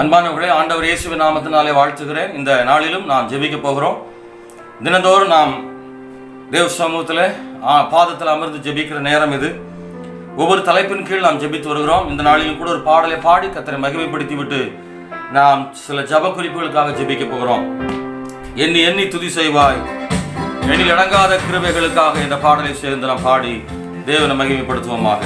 அன்பானவர்களே, ஆண்டவர் இயேசுவின் நாமத்தினாலே வாழ்த்துகிறேன். இந்த நாளிலும் நாம் ஜெபிக்க போகிறோம். தினந்தோறும் நாம் தேவ சமூகத்தில் பாதத்தில் அமர்ந்து ஜெபிக்கிற நேரம் இது. ஒவ்வொரு தலைப்பின் கீழ் நாம் ஜெபித்து வருகிறோம். இந்த நாளிலும் கூட ஒரு பாடலை பாடி கர்த்தரை மகிமைப்படுத்தி விட்டு நாம் சில ஜெப குறிப்புகளுக்காக ஜெபிக்க போகிறோம். எண்ணி எண்ணி துதி செய்வாய், எண்ணில் அடங்காத கிருபைகளுக்காக என்ற பாடலை சேர்ந்து நாம் பாடி தேவனை மகிமைப்படுத்துவோமாக.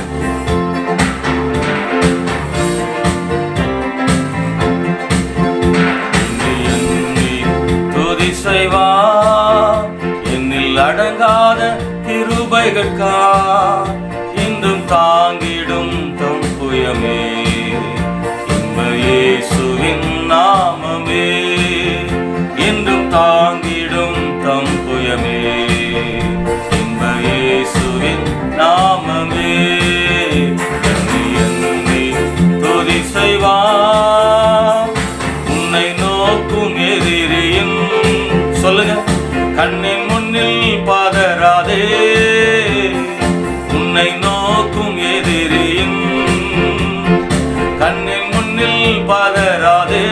என்னில் அடங்காத கிருபைகள்கா இன்றும் தாங்கிடும் தம் புயமே, இயேசுவின் நாமமே இன்றும் தாங்கிடும் தம் புயமே, இயேசுவின் நாமமே. எண்ணி எண்ணி துதி செய்வார், உன்னை நோக்கும் எதிரியின் சொல்லுங்க, கண்ணின் முன்னில் பதறாதே, உன்னை நோக்கும் எதிரியின் கண்ணின் முன்னில் பதறாதே,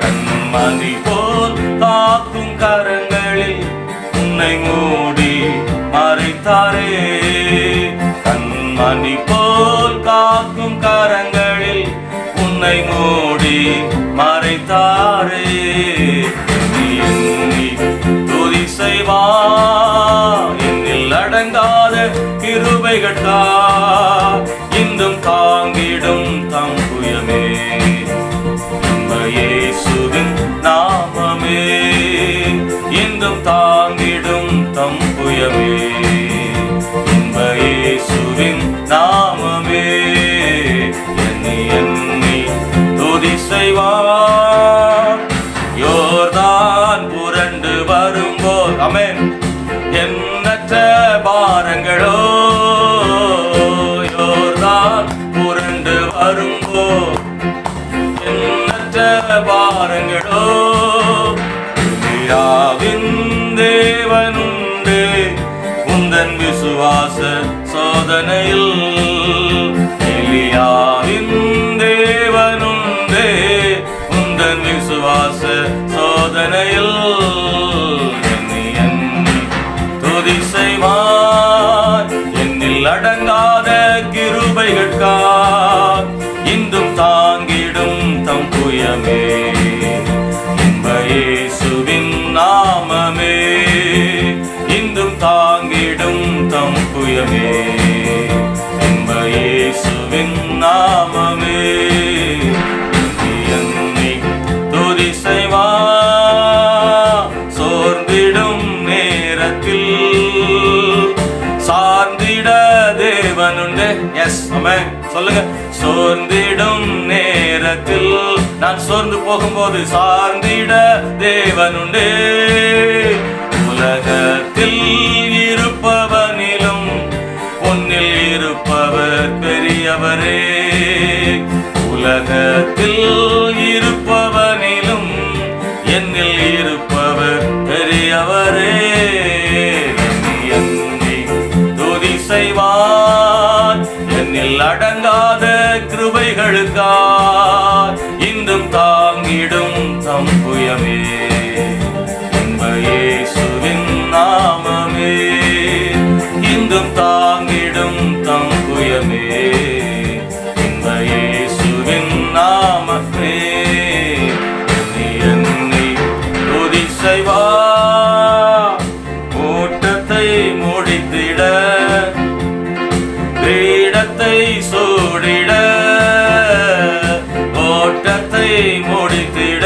கண்மணி போல் காக்கும் கரங்களில் உன்னை மூடி மறைத்தாரே, கண்மணி போல் காக்கும் கரங்களில் உன்னை மூடி மறைத்தாரே. துதி செய்வார், என்னில் அடங்காத கிருபைகள்கா இன்றும் தாங்கிடும் தம் புயமே, இயேசுவின் நாமமே இன்றும் தாங்கிடும் தம் புயமே, இயேசுவின் நாமமே. எண்ணி எண்ணி துதி செய்வார், யோர்தான் புரண்டு வரும்போது ஆமென் எண்ணற்ற பாரங்களோ, யோர்தான் புரண்டு வரும்போது எண்ணற்ற பாரங்களோ, எலியாவின் தேவனுண்டு உந்தன் விசுவாச சோதனையில், எலியாவின் தேவனுண்டு உந்தன் விசுவாச சோதனையில். எண்ணி எண்ணி துதி செய்வார், என்னில் அடங்காத கிருபைகள்கா இன்றும் தாங்கிடும் தம் புயமே, இயேசுவின் நாமமே இன்றும் தாங்கிடும் தம் புயமே, இயேசுவின் நாமமே. துதி செய்வார், சோர்ந்திடும் நேரத்தில் சார்ந்திட தேவனுண்டு. எஸ் ஆமென் சொல்லுங்க, சோர்ந்திடும் நேரத்தில் நான் சோர்ந்து போகும்போது சார்ந்திட தேவனுண்டு, உலகத்தில் இருப்பவனிலும் உன்னில் இருப்பவர் பெரியவரே, உலகத்தில் இருப்பவனிலும் என்னில் இருப்பவர் பெரியவரே. எண்ணி எண்ணி துதி செய்வார், என்னில் அடங்காத கிருபைகளுக்கா இன்றும் தாங்கிடும் தம் புயமே, இயேசுவின் நாமமே இன்றும் தாங்கிடும் தம் புயமே, இயேசுவின் நாமமே. எண்ணி எண்ணி துதி செய்வார், ஓட்டத்தை முடித்திட கிரீடத்தை சூடிட, ஓட்டத்தை முடித்திட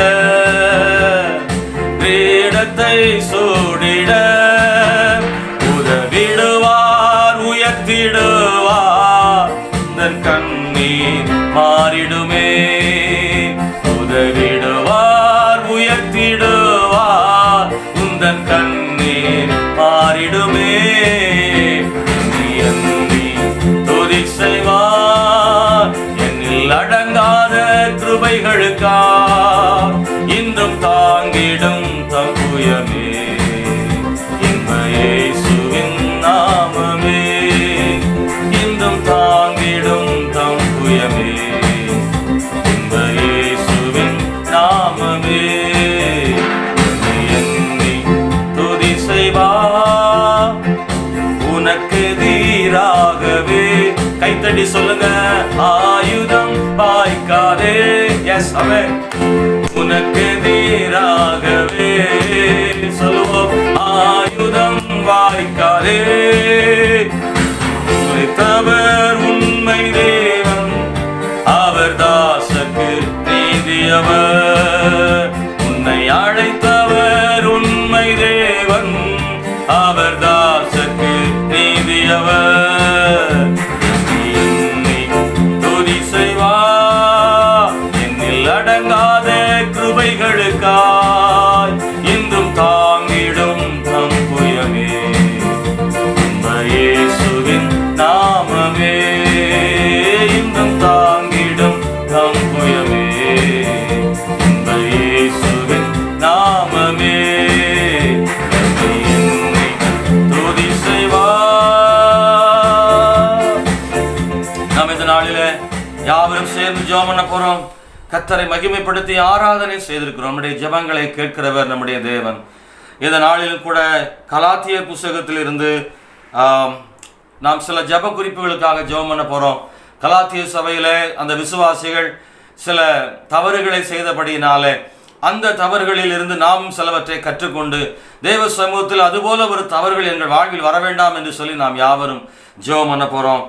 கிரீடத்தை சூடிட, உதவிடுவார் உயர்த்திடுவார் தன் கண்ணீர் மாறிடுமே, உதவிடுவார் உயர்த்திடுவார் உந்தன் கண்ணீர் மாறிடுமே. எண்ணி துதி செய்வார், என்னில் அடங்காத கிருபைகளுக்கா இன்றும் தாங்கிடும் தம் புயமே, இயேசுவின் நாமமே இன்றும் தாங்கிடும் தம் புயமே, எஸ் ஆமென். உனக்கு எதிராகவே சொல்லுவோம் ஆயுதம் வாய்க்காதே. உரைத்தவர் உண்மை தேவன், அவர் தாசக்கு நீதியவர். உன்னை அழைத்தவர் உண்மை தேவன், அவர் தாசக்கு நீதியவர். என்னை துதி செய்வார் என்னில் அடங்காத கிருபைகளுக்காய் இன்றும் தாங்கிடும் தம் புயமே. இயேசுவின் நாமமே இன்றும் தாங்கிடும் தம் புயமே. இயேசுவின் நாமமே என்னை துதி செய்வார். நாம் இந்த நாளிலே யாவரும் சேர்ந்து ஜெபம் பண்ண போறோம். கர்த்தரை மகிமைப்படுத்தி ஆராதனை செய்திருக்கிறோம். நம்முடைய ஜெபங்களை கேட்கிறவர் நம்முடைய தேவன். இந்த நாளிலும் கூட கலாத்தியர் புஸ்தகத்தில் இருந்து நாம் சில ஜெப குறிப்புகளுக்காக ஜெபம் பண்ண போறோம். கலாத்தியர் சபையிலே அந்த விசுவாசிகள் சில தவறுகளை செய்தபடியினாலே அந்த தவறுகளில் இருந்து நாமும் சிலவற்றை கற்றுக்கொண்டு தேவ சமூகத்தில் அதுபோல ஒரு தவறுகள் எங்கள் வாழ்வில் வர வேண்டாம் என்று சொல்லி நாம் யாவரும் ஜெபம் பண்ண போறோம்.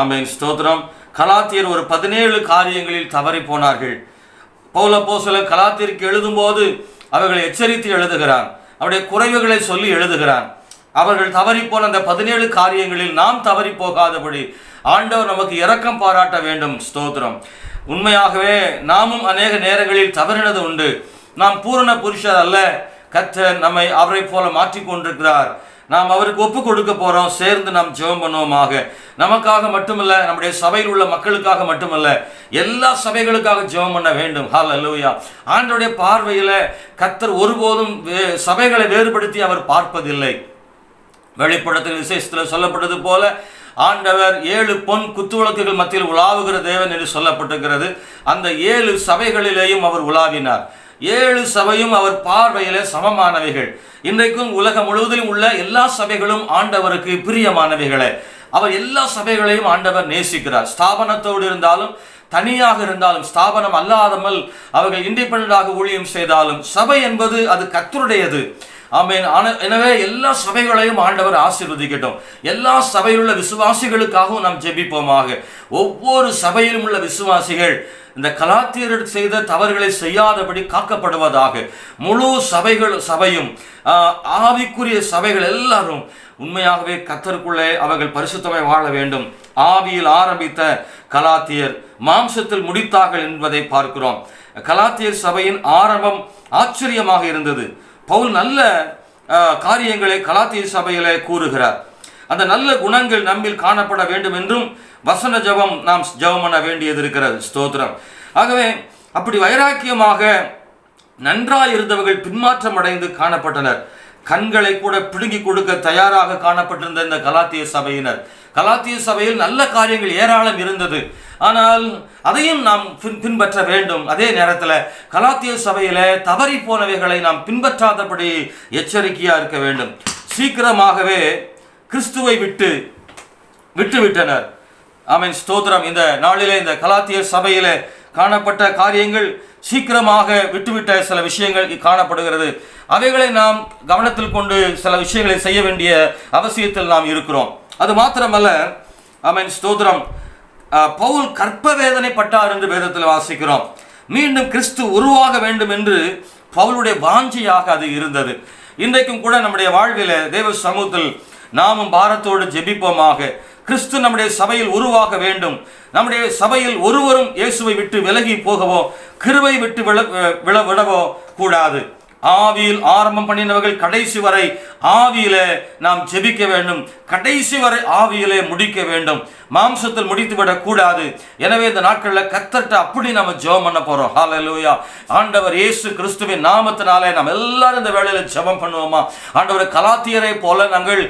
ஆமென், ஸ்தோத்திரம். கலாத்தியர் ஒரு 17 காரியங்களில் தவறி போனார்கள். பவுல் அப்போஸ்தலன் கலாத்தியருக்கு எழுதும்போது அவர்களை எச்சரித்து எழுதுகிறான். அவருடைய குறைவுகளை சொல்லி எழுதுகிறான். அவர்கள் தவறி போன அந்த 17 காரியங்களில் நாம் தவறி போகாதபடி ஆண்டவர் நமக்கு இரக்கம் பாராட்ட வேண்டும். ஸ்தோத்திரம். உண்மையாகவே நாமும் அநேக நேரங்களில் தவறினது உண்டு. நாம் பூரண புருஷர் அல்ல. கர்த்தர் நம்மை அவரை போல மாற்றி கொண்டிருக்கிறார். நாம் அவருக்கு ஒப்பு கொடுக்க போறோம். சேர்ந்து நாம் ஜெபம் பண்ணுவோமாக. நமக்காக மட்டுமல்ல, நம்முடைய சபையில் உள்ள மக்களுக்காக மட்டுமல்ல, எல்லா சபைகளுக்காக ஜெபம் பண்ண வேண்டும். ஹல்லேலூயா. ஆண்டவருடைய பார்வையில கர்த்தர் ஒருபோதும் சபைகளை வேறுபடுத்தி அவர் பார்ப்பதில்லை. வெளிப்படத்தில் விசேஷத்தில் சொல்லப்பட்டது போல ஆண்டவர் 7 பொன் குத்துவிளக்குகள் மத்தியில் உலாவுகிற தேவன் என்று சொல்லப்பட்டிருக்கிறது. அந்த 7 சபைகளிலேயும் அவர் உலாவினார். 7 சபையும் அவர் பார்வையிலே சமமானவைகள். இன்றைக்கும் உலகம் முழுவதிலும் உள்ள எல்லா சபைகளும் ஆண்டவருக்கு பிரியமானவைகளே. அவர் எல்லா சபைகளையும் ஆண்டவர் நேசிக்கிறார். ஸ்தாபனத்தோடு இருந்தாலும் தனியாக இருந்தாலும் ஸ்தாபனம் அல்லாதமல் அவர்கள் இண்டிபெண்டண்டாக ஊழியம் செய்தாலும் சபை என்பது அது கர்த்தருடையது. ஆமென். எனவே எல்லா சபைகளையும் ஆண்டவர் ஆசீர்வதிக்கட்டும். எல்லா சபையில் உள்ள விசுவாசிகளுக்காகவும் நாம் ஜெபிப்போமாக. ஒவ்வொரு சபையிலும் உள்ள விசுவாசிகள் இந்த கலாத்தியர் செய்த தவறுகளை செய்யாதபடி காக்கப்படுவதாக. முழு சபையும் ஆவிக்குரிய சபைகள் எல்லாரும் உண்மையாகவே கர்த்தருக்குள்ளே அவர்கள் பரிசுத்தமாய் வாழ வேண்டும். ஆவியில் ஆரம்பித்த கலாத்தியர் மாம்சத்தில் முடித்தார்கள் என்பதை பார்க்கிறோம். கலாத்தியர் சபையின் ஆரம்பம் ஆச்சரியமாக இருந்தது. பவுல் நல்ல காரியங்களை கலாத்தியர் சபையிலே கூறுகிறார். அந்த நல்ல குணங்கள் நம்மில் காணப்பட வேண்டும் என்றும் வசன ஜெபம் நாம் ஜெபம் பண்ண வேண்டியது இருக்கிறது. ஸ்தோத்திரம். ஆகவே அப்படி வைராக்கியமாக நன்றாயிருந்தவர்கள் பின்மாற்றம் அடைந்து காணப்பட்டனர். கண்களை கூட பிடுங்கி கொடுக்க தயாராக காணப்பட்டிருந்த இந்த கலாத்திய சபையினர். கலாத்திய சபையில் நல்ல காரியங்கள் ஏராளம் இருந்தது. ஆனால் அதையும் நாம் பின்பற்ற வேண்டும். அதே நேரத்தில் கலாத்திய சபையில தவறி போனவைகளை நாம் பின்பற்றாதபடி எச்சரிக்கையா இருக்க வேண்டும். சீக்கிரமாகவே கிறிஸ்துவை விட்டுவிட்டனர். ஆமென், ஸ்தோத்திரம். இந்த நாளிலே இந்த கலாத்திய சபையில காணப்பட்ட காரியங்கள் சீக்கிரமாக விட்டுவிட்ட சில விஷயங்கள் காணப்படுகிறது. அவைகளை நாம் கவனத்தில் கொண்டு சில விஷயங்களை செய்ய வேண்டிய அவசியத்தில் நாம் இருக்கிறோம். அது மாத்திரமல்ல, ஆமென், ஸ்தோத்திரம், பவுல் கற்ப வேதனை பட்டார் என்று வேதத்தில் வாசிக்கிறோம். மீண்டும் கிறிஸ்து உருவாக வேண்டும் என்று பவுலுடைய வாஞ்சையாக அது இருந்தது. இன்றைக்கும் கூட நம்முடைய வாழ்வில் தேவ சமூகத்தில் நாமும் பாரத்தோடு ஜெபிப்போமாக. கிறிஸ்து நம்முடைய சபையில் உருவாக வேண்டும். நம்முடைய சபையில் ஒருவரும் இயேசுவை விட்டு விலகி போகவோ கிருபை விட்டு விடவோ கூடாது. ஆவியில் ஆரம்பம் பண்ணினவர்கள் கடைசி வரை ஆவியில நாம் ஜெபிக்க வேண்டும். கடைசி வரை ஆவியிலே முடிக்க வேண்டும். மாம்சத்தில் முடித்து விடக் கூடாது. எனவே இந்த நாட்களில் கர்த்தர்ட்ட அப்படி நம்ம ஜெபம் பண்ண போறோம். ஹல்லேலூயா. ஆண்டவர் இயேசு கிறிஸ்துவின் நாமத்தினாலே நாம் எல்லாரும் இந்த வேளையில ஜெபம் பண்ணுவோமா? ஆண்டவர் கலாத்தியரை போல நாங்கள்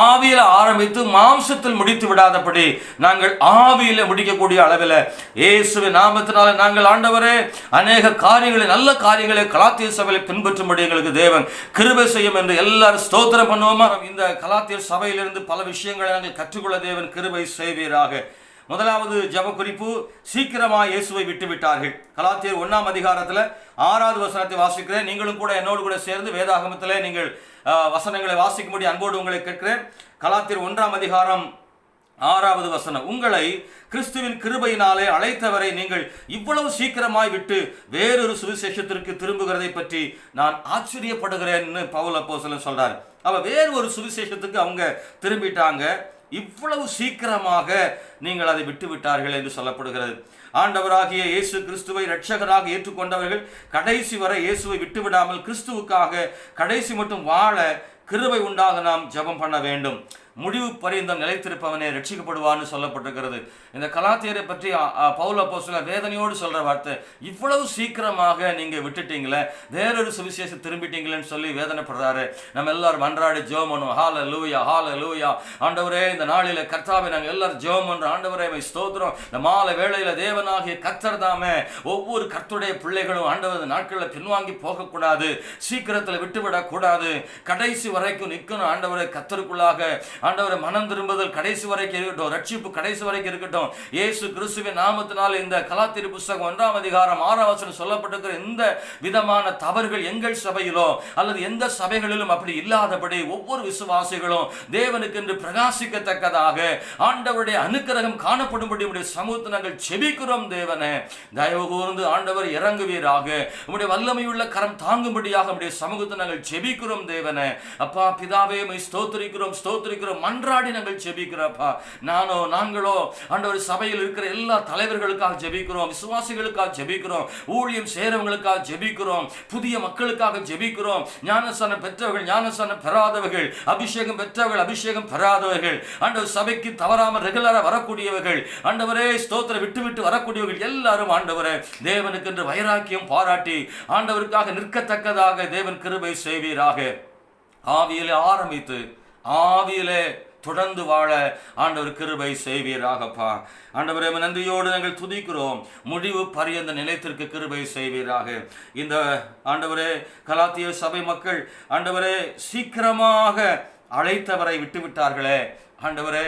ஆவியில ஆரம்பித்து மாம்சத்தில் முடித்து விடாதபடி நாங்கள் ஆவியில முடிக்கக்கூடிய அளவில் இயேசுவின் நாமத்தினாலே நாங்கள் ஆண்டவரே அநேக காரியங்களை, நல்ல காரியங்களை கலாத்திய சபையை பின்பற்றும்படி எங்களுக்கு தேவன் கிருபை செய்யும் என்று எல்லாரும் ஸ்தோத்திரம் பண்ணுவோமா? இந்த கலாத்தியர் சபையிலிருந்து பல விஷயங்களை நாங்கள் கற்றுக்கொள்ள தேவன் கிருபை செய்வீராக. முதலாவது ஜெப குறிப்பு, சீக்கிரமாக இயேசுவை விட்டுவிட்டார்கள். கலாத்தியர் 1ஆம் அதிகாரத்தில் 6வது வசனத்தை வாசிக்கிறேன். நீங்களும் கூட என்னோடு கூட சேர்ந்து வேதாகமத்தில் நீங்கள் வசனங்களை வாசிக்கும்படி அன்போடு உங்களை கேட்கிறேன். கலாத்தியர் 1ஆம் அதிகாரம் 6வது வசனம், உங்களை கிறிஸ்துவின் கிருபையினாலே அழைத்தவரை நீங்கள் இவ்வளவு சீக்கிரமாய் விட்டு வேறொரு சுவிசேஷத்திற்கு திரும்புகிறதை பற்றி நான் ஆச்சரியப்படுகிறேன்னு பவுல் அப்போஸ்தலன் சொல்றாரு. அவ வேறு ஒரு சுவிசேஷத்துக்கு அவங்க திரும்பிட்டாங்க. இவ்வளவு சீக்கிரமாக நீங்கள் அதை விட்டு விட்டார்கள் என்று சொல்லப்படுகிறது. ஆண்டவராகிய இயேசு கிறிஸ்துவை இரட்சகராக ஏற்றுக்கொண்டவர்கள் கடைசி வரை இயேசுவை விட்டுவிடாமல் கிறிஸ்துவுக்காக கடைசி மட்டும் வாழ கிருபை உண்டாக நாம் ஜெபம் பண்ண வேண்டும். முடிவு பரியந்தம் நிலைத்திருப்பவனே ரட்சிக்கப்படுவான்னு சொல்லப்பட்டிருக்கிறது. இந்த கலாத்தியரை பற்றி பவுல் அப்போஸ்தலன் வேதனையோடு சொல்ற வார்த்தை, இவ்வளவு சீக்கிரமாக நீங்க விட்டுட்டீங்களே, வேறொரு சுவிசேஷம் திரும்பிட்டீங்களேன்னு சொல்லி வேதனைப்படுறாரு. நம்ம எல்லாரும் அன்றாடி ஜெபம் பண்ணுவோம். ஹல்லேலூயா, ஹல்லேலூயா. ஆண்டவரே, இந்த நாளில கர்த்தாவே நாங்கள் எல்லாரும் ஜெபம் பண்றோம். ஆண்டவரே ஸ்தோத்திரம். இந்த மாலை வேளையில தேவனாகிய கர்த்தர் தாமே ஒவ்வொரு கர்த்தருடைய பிள்ளைகளும் ஆண்டவர் நாட்களில் பின்வாங்கி போகக்கூடாது, சீக்கிரத்தில் விட்டுவிடக் கூடாது, கடைசி வரைக்கும் நிற்கணும். ஆண்டவரை கர்த்தருக்குள்ளாக ஆண்டவரை மனம் திரும்புதல் கடைசி வரைக்கும் இருக்கட்டும், ரட்சிப்பு கடைசி வரைக்கும் இருக்கட்டும். இயேசு கிறிஸ்துவின் நாமத்தினால் இந்த கலாத்தியர் புத்தகம் 1ஆம் அதிகாரம் 6ஆம் வசனம் சொல்லப்பட்டிருக்கிற இந்த விதமான தவறுகள் எங்கள் சபையிலோ அல்லது எந்த சபைகளிலும் அப்படி இல்லாதபடி ஒவ்வொரு விசுவாசிகளும் தேவனுக்கு என்று பிரகாசிக்கத்தக்கதாக ஆண்டவருடைய அனுக்கிரகம் காணப்படும்படி உடைய சமூகத்தை நாங்கள் செபிக்கிறோம். தேவனே தயவு கூர்ந்து ஆண்டவர் இறங்குவீராக, உடைய வல்லமையுள்ள கரம் தாங்கும்படியாக உடைய சமூகத்தை நாங்கள் செபிக்கிறோம். தேவனே அப்பா பிதாவே ஸ்தோத்திரிக்கிறோம், ஸ்தோத்திரிக்கிறோம், மன்றாடி நாங்கள் ஜெபிக்கிறோம்ப்பா. நாங்களோ ஆண்டவர் சபையில் இருக்கிற எல்லா தலைவர்களுக்காக ஜெபிக்கிறோம், விசுவாசிகளுக்காக ஜெபிக்கிறோம், ஊழியம் சேரவங்களுக்காக ஜெபிக்கிறோம், புதிய மக்களுக்காக ஜெபிக்கிறோம், ஞானஸ்நானம் பெற்றவர்கள், ஞானஸ்நானம் பெறாதவர்கள், அபிஷேகம் பெற்றவர்கள், அபிஷேகம் பெறாதவர்கள், ஆண்டவர் சபைக்கு தவறாமல் ரெகுலரா வரக்கூடியவர்கள், ஆண்டவரே ஸ்தோத்திரம் விட்டு விட்டு வரக்கூடியவர்கள் எல்லாரும் ஆண்டவரே தேவனுக்கு என்று வைராக்கியம் பாராட்டி ஆண்டவருக்காக நிற்கத்தக்கதாக தேவன் கிருபை செய்வீராக. ஆவியிலே ஆரம்பித்து ஆவியிலே தொடர்ந்து வாழ ஆண்டவர் கிருபை செய்வீராகப்பா. ஆண்டவரே நன்றியோடு நாங்கள் துதிக்கிறோம். முடிவு பரியந்த நிலைத்திற்கு கிருபை செய்வீராக. இந்த ஆண்டவரே கலாத்திய சபை மக்கள் ஆண்டவரே சீக்கிரமாக அழைத்தவரை விட்டுவிட்டார்களே ஆண்டவரே,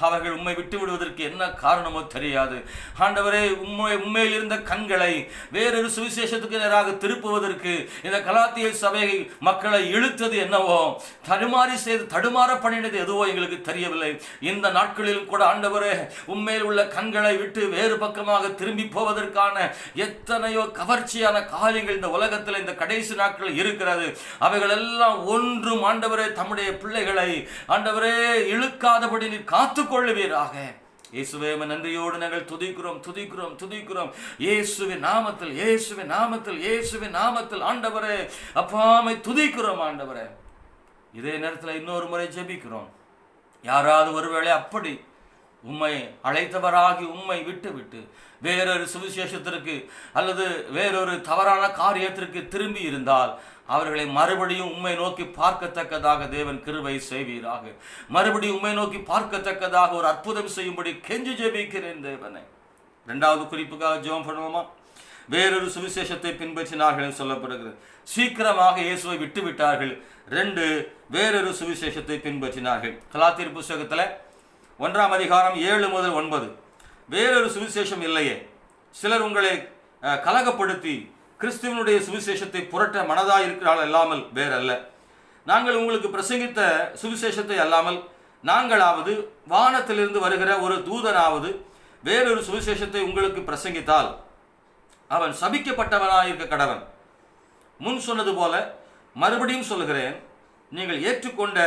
அவர்கள் உம்மை விட்டு விடுவதற்கு என்ன காரணமோ தெரியாது. ஆண்டவரே உண்மையில் இருந்த கண்களை வேறொரு சுவிசேஷத்துக்கு நேராக திருப்புவதற்கு இந்த கலாத்திய சபை மக்களை இழுத்தது என்னவோ, தடுமாற பண்ணினது எதுவோ எங்களுக்கு தெரியவில்லை. இந்த நாட்களிலும் கூட ஆண்டவரே உண்மையில் உள்ள கண்களை விட்டு வேறு பக்கமாக திரும்பி போவதற்கான எத்தனையோ கவர்ச்சியான காரியங்கள் இந்த உலகத்தில் இந்த கடைசி நாட்கள் இருக்கிறது. அவைகள் எல்லாம் ஒன்றும் ஆண்டவரே தம்முடைய பிள்ளைகளை ஆண்டவரே இழுக்காதபடி நீர் காத்துக்கொள்ளுவீராக. இயேசுவே நன்றியோடு நாங்கள் துதிக்கிறோம், துதிக்கிறோம், துதிக்கிறோம். இயேசுவின் நாமத்தில், இயேசுவின் நாமத்தில், இயேசுவின் நாமத்தில் ஆண்டவரே அப்பாமை துதிக்கிறோம். ஆண்டவரே இதே நேரத்தில் இன்னொரு முறை ஜெபிக்கிறோம். யாராவது ஒருவேளை அப்படி உம்மை அழைத்தவராகி உம்மை விட்டு விட்டு வேறொரு சுவிசேஷத்திற்கு அல்லது வேறொரு தவறான காரியத்திற்கு திரும்பி இருந்தால் அவர்களை மறுபடியும் உம்மை நோக்கி பார்க்கத்தக்கதாக தேவன் கிருபை செய்வீராக. மறுபடியும் உம்மை நோக்கி பார்க்கத்தக்கதாக ஒரு அற்புதம் செய்யும்படி கெஞ்சி ஜெபிக்கிறேன் தேவனை. 2வது குறிப்புக்காக ஜெபம் பண்ணுவோமா? வேறொரு சுவிசேஷத்தை பின்பற்றினார்கள் சொல்லப்படுகிறது. சீக்கிரமாக இயேசுவை விட்டு விட்டார்கள். 2 வேறொரு சுவிசேஷத்தை பின்பற்றினார்கள். கலாத்தியர் புத்தகத்தில் 1ஆம் அதிகாரம் 7 முதல் 9, வேறொரு சுவிசேஷம் இல்லையே, சிலர் உங்களை கலகப்படுத்தி கிறிஸ்துவனுடைய சுவிசேஷத்தை புரட்ட மனதாய் இருக்கிறாள் அல்லாமல் வேறல்ல. நாங்கள் உங்களுக்கு பிரசங்கித்த சுவிசேஷத்தை அல்லாமல் நாங்களாவது வானத்திலிருந்து வருகிற ஒரு தூதனாவது வேறொரு சுவிசேஷத்தை உங்களுக்கு பிரசங்கித்தால் அவன் சபிக்கப்பட்டவனாயிருக்க கடவன். முன் சொன்னது போல மறுபடியும் சொல்லுகிறேன், நீங்கள் ஏற்றுக்கொண்ட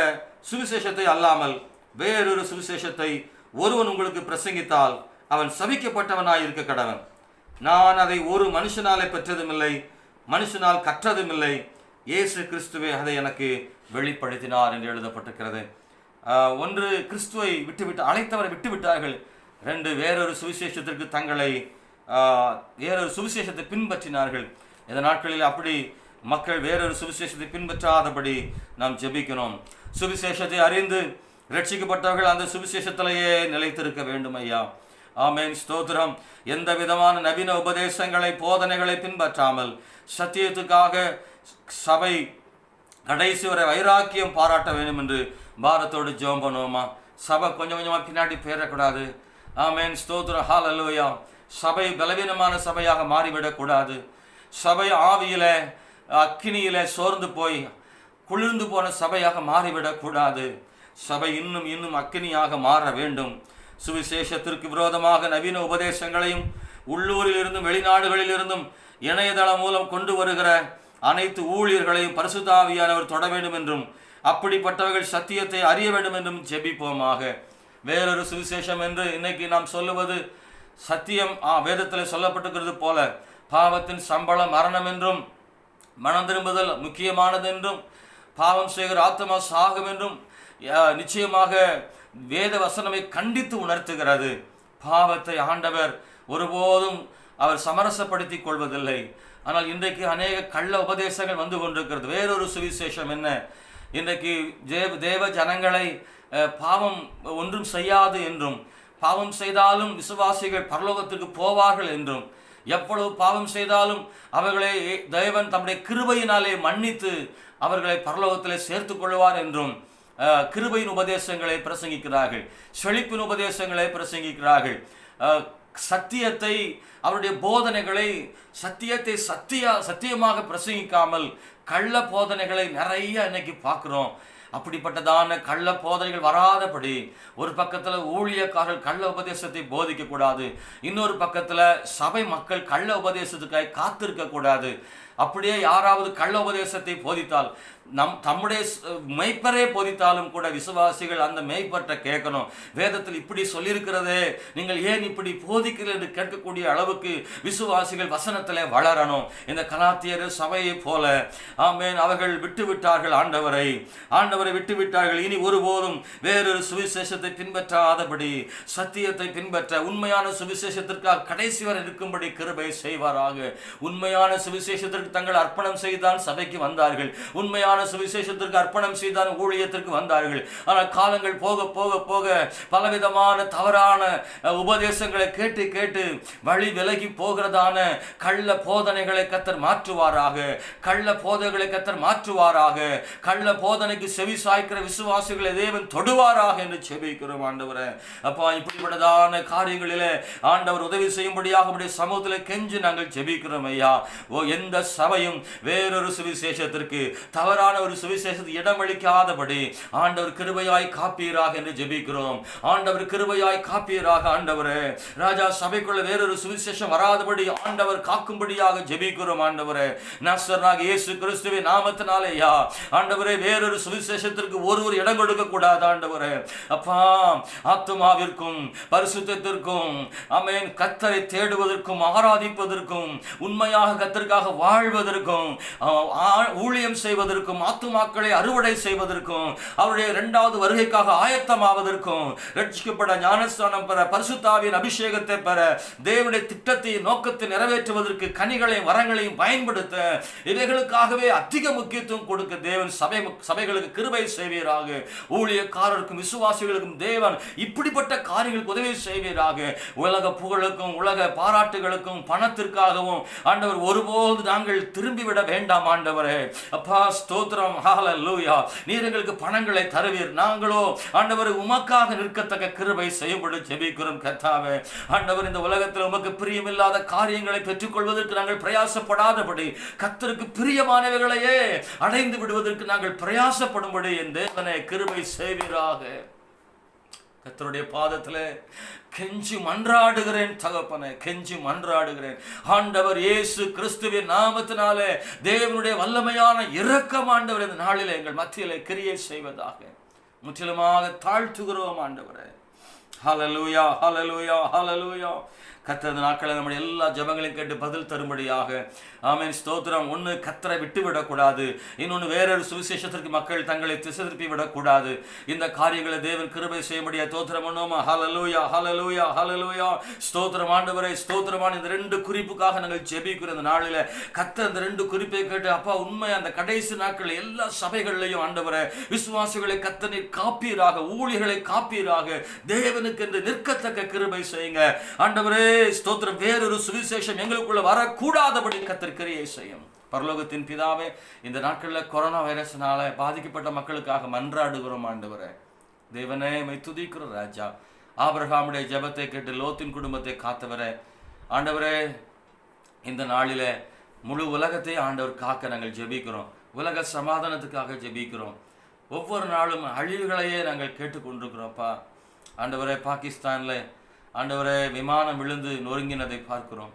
சுவிசேஷத்தை அல்லாமல் வேறொரு சுவிசேஷத்தை ஒருவன் உங்களுக்கு பிரசங்கித்தால் அவன் சபிக்கப்பட்டவனாயிருக்க கடவன். நான் அதை ஒரு மனுஷனாலே பெற்றதும் இல்லை, மனுஷனால் கற்றதும் இல்லை, இயேசு கிறிஸ்துவே அதை எனக்கு வெளிப்படுத்தினார் என்று எழுதப்பட்டிருக்கிறது. 1 கிறிஸ்துவை விட்டுவிட்டு அழைத்தவரை விட்டுவிட்டார்கள். 2 வேறொரு சுவிசேஷத்திற்கு தங்களை வேறொரு சுவிசேஷத்தை பின்பற்றினார்கள். இந்த நாட்களில் அப்படி மக்கள் வேறொரு சுவிசேஷத்தை பின்பற்றாதபடி நாம் ஜெபிக்கணும். சுவிசேஷத்தை அறிந்து ரட்சிக்கப்பட்டவர்கள் அந்த சுவிசேஷத்திலேயே நிலைத்திருக்க வேண்டும் ஐயா. ஆமென், ஸ்தோத்திரம். எந்த விதமான நவீன உபதேசங்களை போதனைகளை பின்பற்றாமல் சத்தியத்துக்காக சபை கடைசி வரை வைராக்கியம் பாராட்ட வேண்டும் என்று பாரத்தோடு ஜெபம் பண்ணுவோமா? சபை கொஞ்சம் கொஞ்சமாக பின்னாடி போயிடக்கூடாது. ஆமென், ஸ்தோத்திரம், ஹல்லேலூயா. சபை பலவீனமான சபையாக மாறிவிடக்கூடாது. சபை ஆவியில அக்கினியில சோர்ந்து போய் குளிர்ந்து போன சபையாக மாறிவிடக்கூடாது. சபை இன்னும் இன்னும் அக்கினியாக மாற வேண்டும். சுவிசேஷத்திற்கு விரோதமாக நவீன உபதேசங்களையும் உள்ளூரில் இருந்தும் வெளிநாடுகளில் இருந்தும் இணையதளம் மூலம் கொண்டு வருகிற அனைத்து ஊழியர்களையும் பரிசுத்த ஆவியானவர் தொட வேண்டும் என்றும் அப்படிப்பட்டவர்கள் சத்தியத்தை அறிய வேண்டும் என்றும் ஜெபிப்போமாக. வேறொரு சுவிசேஷம் என்று இன்னைக்கு நாம் சொல்லுவது சத்தியம் வேதத்தில் சொல்லப்பட்டிருக்கிறது போல பாவத்தின் சம்பளம் மரணம் என்றும் மனம் திரும்புதல் முக்கியமானது என்றும் பாவம் செய்கிற ஆத்மா சாகும் என்றும் நிச்சயமாக வேத வசனமை கண்டித்து உணர்த்துகிறது. பாவத்தை ஆண்டவர் ஒருபோதும் அவர் சமரசப்படுத்திக் கொள்வதில்லை. ஆனால் இன்றைக்கு அநேக கள்ள உபதேசங்கள் வந்து கொண்டிருக்கிறது. வேறொரு சுவிசேஷம் என்ன? இன்றைக்கு தேவ ஜனங்களை பாவம் ஒன்றும் செய்யாது என்றும் பாவம் செய்தாலும் விசுவாசிகள் பரலோகத்திற்கு போவார்கள் என்றும் எவ்வளவு பாவம் செய்தாலும் அவர்களை தேவன் தம்முடைய கிருபையினாலே மன்னித்து அவர்களை பரலோகத்திலே சேர்த்து கொள்வார் என்றும் கிருபையின் உபதேசங்களை பிரசங்கிக்கிறார்கள், செழிப்பின் உபதேசங்களை பிரசங்கிக்கிறார்கள். சத்தியத்தை அவருடைய போதனைகளை சத்தியத்தை சத்தியமாக பிரசங்கிக்காமல் கள்ள போதனைகளை நிறைய இன்னைக்கு பார்க்குறோம். அப்படிப்பட்டதான கள்ள போதனைகள் வராதபடி ஒரு பக்கத்தில் ஊழியக்காரர்கள் கள்ள உபதேசத்தை போதிக்கக்கூடாது, இன்னொரு பக்கத்தில் சபை மக்கள் கள்ள உபதேசத்துக்காக காத்திருக்கக்கூடாது. அப்படியே யாராவது கள்ள உபதேசத்தை போதித்தால் தம்முடைய மெய்ப்பரே போதித்தாலும் கூட விசுவாசிகள் அந்த மெய்ப்பற்ற கேட்கணும். வேதத்தில் இப்படி சொல்லியிருக்கிறதே, நீங்கள் ஏன் இப்படி போதிக்கிறீர்கள் என்று கேட்கக்கூடிய அளவுக்கு விசுவாசிகள் வசனத்தில் வளரணும். இந்த கலாத்தியர் சபையை போல ஆமென், அவர்கள் விட்டுவிட்டார்கள் ஆண்டவரை விட்டுவிட்டார்கள். இனி ஒருபோதும் வேறொரு சுவிசேஷத்தை பின்பற்றாதபடி சத்தியத்தை பின்பற்ற உண்மையான சுவிசேஷத்திற்காக கடைசி வரை இருக்கும்படி கிருபை செய்வாராக. உண்மையான சுவிசேஷத்திற்கு தங்கள் அர்ப்பணம் செய்தான் சபைக்கு வந்தார்கள், உண்மையான சுவிசேஷத்திற்கு அர்ப்பணம் செய்தான் ஊழியத்திற்கு வந்தார்கள். ஆனால் காலங்கள் போக போக போக பலவிதமான தவறான உபதேசங்களை கேட்டு கேட்டு வழி விலகி போகிறதான கள்ள போதனைகளை கர்த்தர் மாற்றுவாராக. கள்ள போதனைகளை கர்த்தர் மாற்றுவாராக. கள்ள போதனைக்கு செவி சாய்க்கிற விசுவாசிகளை தேவன் தொடுவாராக என்று செபிக்கிறோம். ஆண்டவரே அப்பா, இப்படிப்பட்டதான காரியங்களிலே ஆண்டவர் உதவி செய்யும்படியாக உடைய சமூகத்தில் கெஞ்சி நாங்கள் ஜெபிக்கிறோம் ஐயா. எந்த சபையும் வேறொரு சுவிசேஷத்திற்கு தவறான ஒரு சுவிசேஷத்தை இடமளிக்காதபடி ஆண்டவர் கிருபையாய் காப்பீராக என்று ஜெபிக்கிறோம். ஆண்டவர் கிருபையாய் காப்பீராக. ஆண்டவரே ராஜா, சபைக்குள்ள வேறொரு சுவிசேஷம் வராதபடி ஆண்டவர் காக்கும்படியாக ஜெபிக்கிறோம். ஆண்டவரே நசரேயனாகிய இயேசு கிறிஸ்துவின் நாமத்தினாலேயா ஆண்டவரே, வேறொரு சுவிசேஷத்திற்கு ஒருவர் இடம் கொடுக்க கூடாது. ஆண்டவரே அப்பா, ஆத்துமாவிற்கும் பரிசுத்தத்திற்கும் ஆமென், கர்த்தரை தேடுவதற்கும் ஆராதிப்பதற்கும் உண்மையாக கர்த்தருக்காக வாழ்வதற்கும் ஊழியம் செய்வதற்கும் ஆத்துமாக்களை அறுவடை செய்வதற்கும் அவருடைய இரண்டாவது வருகைக்காக ஆயத்தமாவதற்கும் ரட்சிக்கப்பட ஞானஸ்நானம் பெற பரிசுத்த ஆவியின் அபிஷேகத்தை பெற தேவனுடைய திட்டத்தை நோக்கத்தை நிறைவேற்றுவதற்கு கனிகளையும் வரங்களையும் பயன்படுத்த இவைகளுக்காகவே அதிக முக்கியத்துவம் கொடுக்க தேவன் சபைகளுக்கு கிருபை செய்வீராக. ஊழியக்காரருக்கும் விசுவாசிகளுக்கும் தேவன் இப்படிப்பட்ட காரியங்களுக்கு உதவி செய்வீராக. உலக புகழுக்கும் உலக பாராட்டுகளுக்கும் பணத்திற்காகவும் ஆண்டவர் ஒருபோது நாங்கள் திரும்பிவிட வேண்டாம். ஆண்டவரே அப்பா ஸ்தோத்திரம், ஹல்லேலூயா. நீர் எங்களுக்கு பணங்களை தருவீர், நாங்களோ ஆண்டவர் உமக்காக நிற்கத்தக்க கிருபை செய்யும்படி ஜெபிக்கிறோம். கர்த்தாவே ஆண்டவர், இந்த உலகத்தில் உமக்கு பிரியமில்லாத காரியங்களை பெற்றுக்கொள்வதற்கு நாங்கள் பிரயாசப்படாதபடி கர்த்தருக்கு பிரியமானவைகளையே அடைந்து விடுவதற்கு நாங்கள் பிரயாசப்படும்படி என் தேவனே கிருபை செய்வீராக. கர்த்தருடைய பாதத்தில் கெஞ்சி மன்றாடுகிறேன் தகப்பனே, கெஞ்சி மன்றாடுகிறேன். ஆண்டவர் இயேசு கிறிஸ்துவின் நாமத்தினாலே தேவனுடைய வல்லமையான இரக்கம் ஆண்டவர் இந்த நாளிலே எங்கள் மத்தியிலே கிரியை செய்வதாக முற்றிலுமாக தாழ்த்துகிறோம். ஆண்டவரே ஹல்லேலூயா, ஹல்லேலூயா, ஹல்லேலூயா. கர்த்தர் நாட்களை நம்முடைய எல்லா ஜெபங்களையும் கேட்டு பதில் தரும்படியாக ஆமென் ஸ்தோத்திரம். ஒன்று கர்த்தரை விட்டு விடக்கூடாது, இன்னொன்று வேறொரு சுவிசேஷத்திற்கு மக்கள் தங்களை திசை திருப்பி விடக்கூடாது. இந்த காரியங்களை தேவன் கிருபை செய்யும்படியா ஸ்தோத்திரம் பண்ணுவோமா. ஹல்லேலூயா, ஹல்லேலூயா, ஹல்லேலூயா. ஸ்தோத்திரம் ஆண்டவரே, ஸ்தோத்திரமான இந்த ரெண்டு குறிப்புக்காக நாங்கள் ஜெபிக்கிறோம். இந்த நாளில் கர்த்தர் இந்த ரெண்டு குறிப்பை கேட்டு அப்பா உண்மை அந்த கடைசி நாட்கள் எல்லா சபைகளிலையும் ஆண்டவரே விசுவாசிகளை கர்த்தனை காப்பீராக, ஊழியர்களை காப்பீராக, தேவனுக்கு என்று நிற்கத்தக்க கிருபை செய்யுங்க ஆண்டவரே ஸ்தோத்திரம். வேறொரு சுவிசேஷம் எங்களுக்குள்ள வரக்கூடாதபடி கர்த்தர் கிரியை செய்யும். பரலோகத்தின் பிதாவே, இந்த நாட்களில் கொரோனா வைரஸ்னால பாதிக்கப்பட்ட மக்களுக்காக மன்றாடுகிறோம். ஆண்டவரே தேவனே மை துதிக்கிறோம் ராஜா. ஆபிரகாமுடைய ஜெபத்தை கேட்டு லோத்தின் குடும்பத்தை காத்தவரே, ஆண்டவரே இந்த நாளிலே முழு உலகத்தை ஆண்டவர் காக்க நாங்கள் ஜெபிக்கிறோம். உலக சமாதானத்துக்காக ஜெபிக்கிறோம். ஒவ்வொரு நாளும் அழிவுகளையே நாங்கள் கேட்டுக்கொண்டிருக்கிறோம்ப்பா. ஆண்டவரே, பாகிஸ்தானில் ஆண்டவரே விமானம் விழுந்து நொறுங்கினதை பார்க்கிறோம்.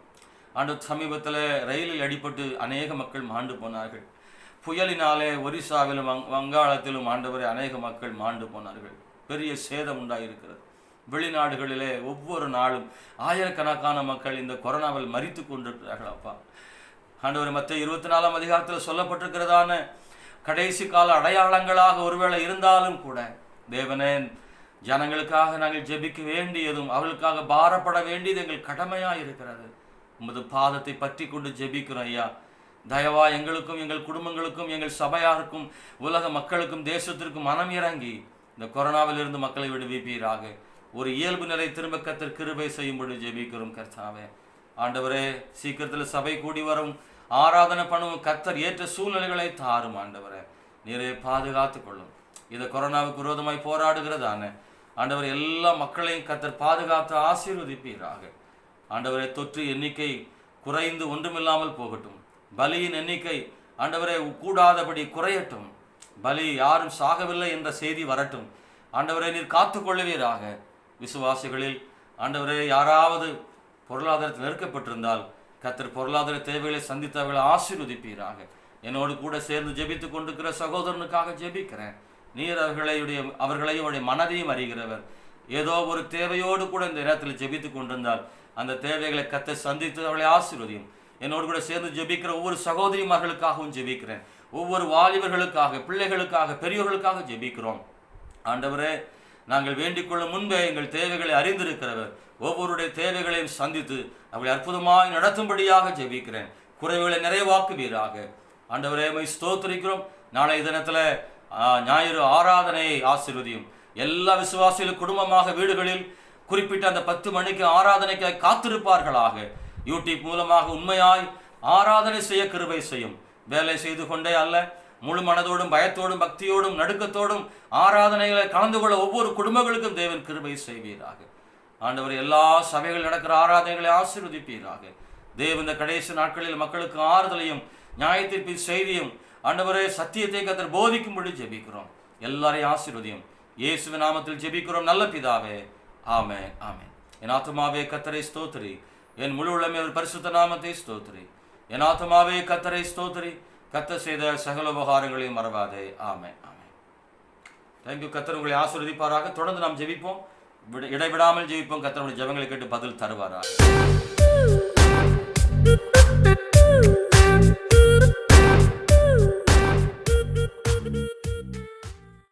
ஆண்டவர் சமீபத்தில் ரயிலில் அடிபட்டு அநேக மக்கள் மாண்டு போனார்கள். புயலினாலே ஒரிசாவிலும் வங்காளத்திலும் ஆண்டவரே அநேக மக்கள் மாண்டு போனார்கள். பெரிய சேதம் உண்டாயிருக்கிறது. வெளிநாடுகளிலே ஒவ்வொரு நாளும் ஆயிரக்கணக்கான மக்கள் இந்த கொரோனாவில் மரித்து கொண்டிருக்கிறார்கள். அப்பா ஆண்டவரே, மத்திய 24ஆம் அதிகாரத்தில் சொல்லப்பட்டிருக்கிறதான கடைசி கால அடையாளங்களாக ஒருவேளை இருந்தாலும் கூட தேவனே, ஜனங்களுக்காக நாங்கள் ஜெபிக்க வேண்டியதும் அவர்களுக்காக பாரப்பட வேண்டியது எங்கள் கடமையாக இருக்கிறது. உமது பாதத்தை பற்றி கொண்டு ஜெபிக்கிறோம் ஐயா. தயவா எங்களுக்கும் எங்கள் குடும்பங்களுக்கும் எங்கள் சபையாருக்கும் உலக மக்களுக்கும் தேசத்திற்கும் மனம் இறங்கி இந்த கொரோனாவில் இருந்து மக்களை விடுவிப்பீராக. ஒரு இயல்பு நிலை திரும்ப கர்த்தர் கிருபை செய்யும்படி ஜெபிக்கிறோம் கர்த்தாவே. ஆண்டவரே, சீக்கிரத்தில் சபை கூடி வரும் ஆராதனை பண்ணும் கர்த்தர் ஏற்ற சூழ்நிலைகளை தாரும். ஆண்டவரே, நீரே பாதுகாத்து கொள்ளும். இதை கொரோனாவுக்கு விரோதமாய் போராடுகிறதான ஆண்டவர் எல்லா மக்களையும் கர்த்தர் பாதுகாத்து ஆசீர்வதிப்பீராக. ஆண்டவரே, தொற்று எண்ணிக்கை குறைந்து ஒன்றுமில்லாமல் போகட்டும். பலியின் எண்ணிக்கை ஆண்டவரே கூடாதபடி குறையட்டும். பலி யாரும் சாகவில்லை என்ற செய்தி வரட்டும். ஆண்டவரே, நீர் காத்துக்கொள்ளுவீராக. விசுவாசிகளில் ஆண்டவரே யாராவது பொருளாதாரத்தில் நெருக்கப்பட்டிருந்தால் கர்த்தர் பொருளாதார தேவைகளை சந்தித்தவர்களை ஆசீர்வதிப்பீராக. என்னோடு கூட சேர்ந்து ஜெபித்து கொண்டிருக்கிற சகோதரனுக்காக ஜெபிக்கிறேன். நீர் அவர்களையும் மனதையும் அறிகிறவர். ஏதோ ஒரு தேவையோடு கூட இந்த நேரத்தில் ஜெபித்து கொண்டிருந்தால் அந்த தேவைகளை கர்த்தர் சந்தித்து அவர்களை ஆசீர்வதியும். என்னோடு கூட சேர்ந்து ஜெபிக்கிற ஒவ்வொரு சகோதரிமார்களுக்காகவும் ஜெபிக்கிறேன். ஒவ்வொரு வாலிபர்களுக்காக, பிள்ளைகளுக்காக, பெரியவர்களுக்காக ஜெபிக்கிறோம். ஆண்டவரே, நாங்கள் வேண்டிக் கொள்ளும் முன்பே எங்கள் தேவைகளை அறிந்திருக்கிறவர். ஒவ்வொருடைய தேவைகளையும் சந்தித்து அவளை அற்புதமாய் நடத்தும்படியாக ஜெபிக்கிறேன். குறைவுகளை நிறைவாக்குவீராக. ஆண்டவரே, உம்மை ஸ்தோத்திரிக்கிறோம். நாளை தினத்தில் ஞாயிறு ஆராதனையை ஆசீர்வதியும். எல்லா விசுவாசிகளும் குடும்பமாக வீடுகளில் குறிப்பிட்ட அந்த 10 மணிக்கு ஆராதனைக்காய் காத்திருப்பார்களாக. யூடியூப் மூலமாக உண்மையாய் ஆராதனை செய்ய கிருபை செய்யும். வேலை செய்து கொண்டே அல்ல, முழு மனதோடும் பயத்தோடும் பக்தியோடும் நடுக்கத்தோடும் ஆராதனைகளை கலந்து கொள்ள ஒவ்வொரு குடும்பங்களுக்கும் தேவன் கிருபை செய்வீராக. ஆண்டவர், எல்லா சபைகள் நடக்கிற ஆராதனைகளை ஆசீர்வதிப்பீராக. தேவன் இந்த கடைசி நாட்களில் மக்களுக்கு ஆறுதலையும் நியாயத்தீர்ப்பின் செய்தியும் ஆண்டவரே சத்தியத்தை கர்த்தர் போதிக்கும்படி ஜெபிக்கிறோம். எல்லாரையும் ஆசீர்வதியும். இயேசுவின் நாமத்தில் ஜெபிக்கிறோம் நல்ல பிதாவே. ஆமென், ஆமென். என் ஆத்துமாவே கர்த்தரை ஸ்தோத்திரி, என் முழு உள்ளமே ஒரு பரிசுத்த நாமத்தை ஸ்தோத்திரி. என் ஆத்துமாவே கர்த்தரை ஸ்தோத்திரி, கர்த்தர் செய்த சகல உபகாரங்களையும் மறவாதே. ஆமென், ஆமென். தேங்க்யூ. கர்த்தர் உங்களை ஆசீர்வதிப்பாராக. தொடர்ந்து நாம் ஜெபிப்போம், இடைவிடாமல் ஜெபிப்போம். கர்த்தருடைய ஜெபங்களை கேட்டு பதில் தருவாராக.